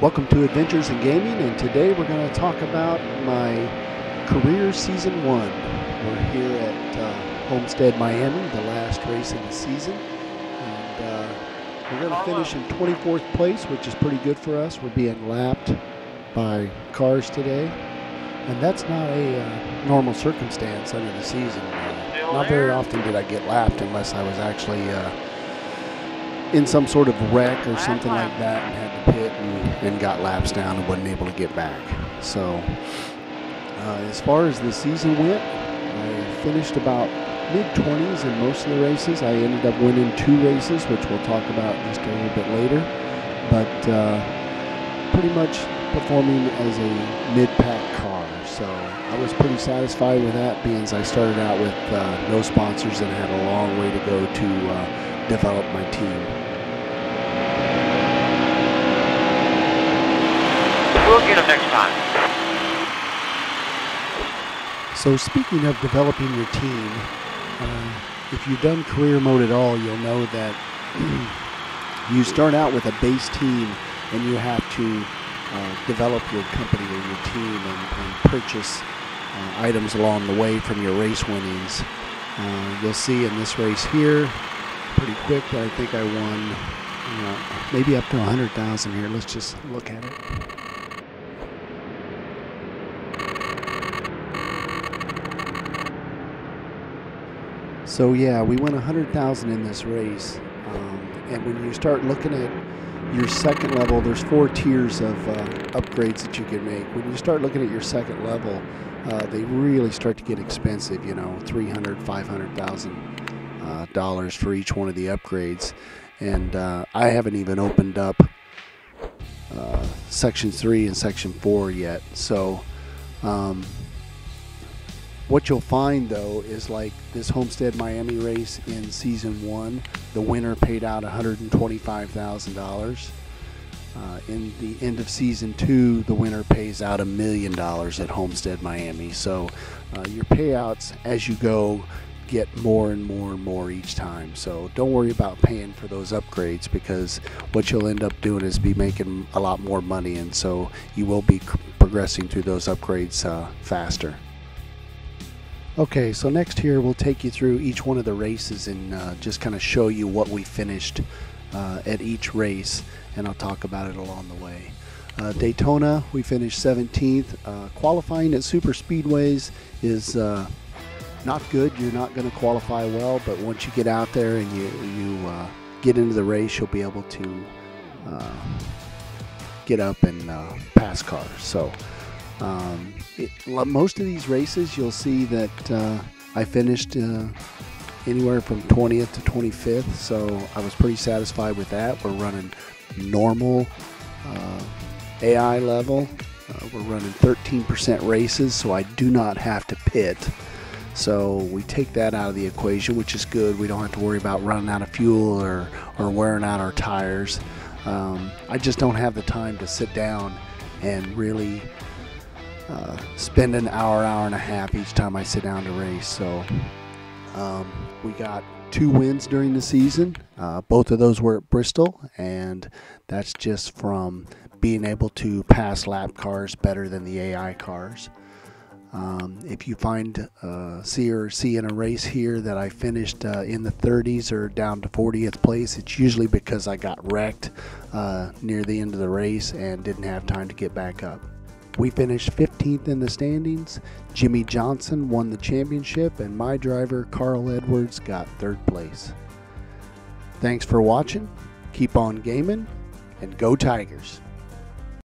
Welcome to Adventures in Gaming, and today we're going to talk about my career Season 1. We're here at Homestead-Miami, the last race of the season, and we're going to finish in 24th place, which is pretty good for us. We're being lapped by cars today, and that's not a normal circumstance under the season. Not very often did I get lapped unless I was actually in some sort of wreck or something like that and had to pit and got laps down and wasn't able to get back. So as far as the season went, I finished about mid-20s in most of the races. I ended up winning 2 races, which we'll talk about just a little bit later, but pretty much performing as a mid-pack car. So I was pretty satisfied with that, being as I started out with no sponsors and had a long way to go to develop my team. We'll get them next time. So speaking of developing your team, if you've done career mode at all, you'll know that you start out with a base team and you have to develop your company or your team and purchase items along the way from your race winnings. You'll see in this race here, pretty quick, that I think I won maybe up to 100,000 here. Let's just look at it. So yeah, we won 100,000 in this race, and when you start looking at your second level, there's 4 tiers of upgrades that you can make. When you start looking at your second level, they really start to get expensive. You know, $300,000, $500,000 dollars for each one of the upgrades, and I haven't even opened up Section 3 and Section 4 yet. So what you'll find though is, like this Homestead-Miami race in Season 1, the winner paid out $125,000. In the end of Season 2, the winner pays out $1 million at Homestead-Miami. So your payouts as you go get more and more and more each time. So don't worry about paying for those upgrades, because what you'll end up doing is be making a lot more money, and so you will be progressing through those upgrades faster. Okay, so next here we'll take you through each one of the races and just kind of show you what we finished at each race, and I'll talk about it along the way. Daytona, we finished 17th. Qualifying at super speedways is not good. You're not going to qualify well, but once you get out there and you get into the race, you'll be able to get up and pass cars. So most of these races, you'll see that I finished anywhere from 20th to 25th, so I was pretty satisfied with that. We're running normal AI level. We're running 13% races, so I do not have to pit. So we take that out of the equation, which is good. We don't have to worry about running out of fuel or wearing out our tires. I just don't have the time to sit down and really spend an hour and a half each time I sit down to race. So we got 2 wins during the season. Both of those were at Bristol, and that's just from being able to pass lap cars better than the AI cars. If you find see in a race here that I finished in the 30s or down to 40th place, it's usually because I got wrecked near the end of the race and didn't have time to get back up. We finished 15th in the standings. Jimmy Johnson won the championship, and my driver, Carl Edwards, got 3rd place. Thanks for watching. Keep on gaming, and go Tigers.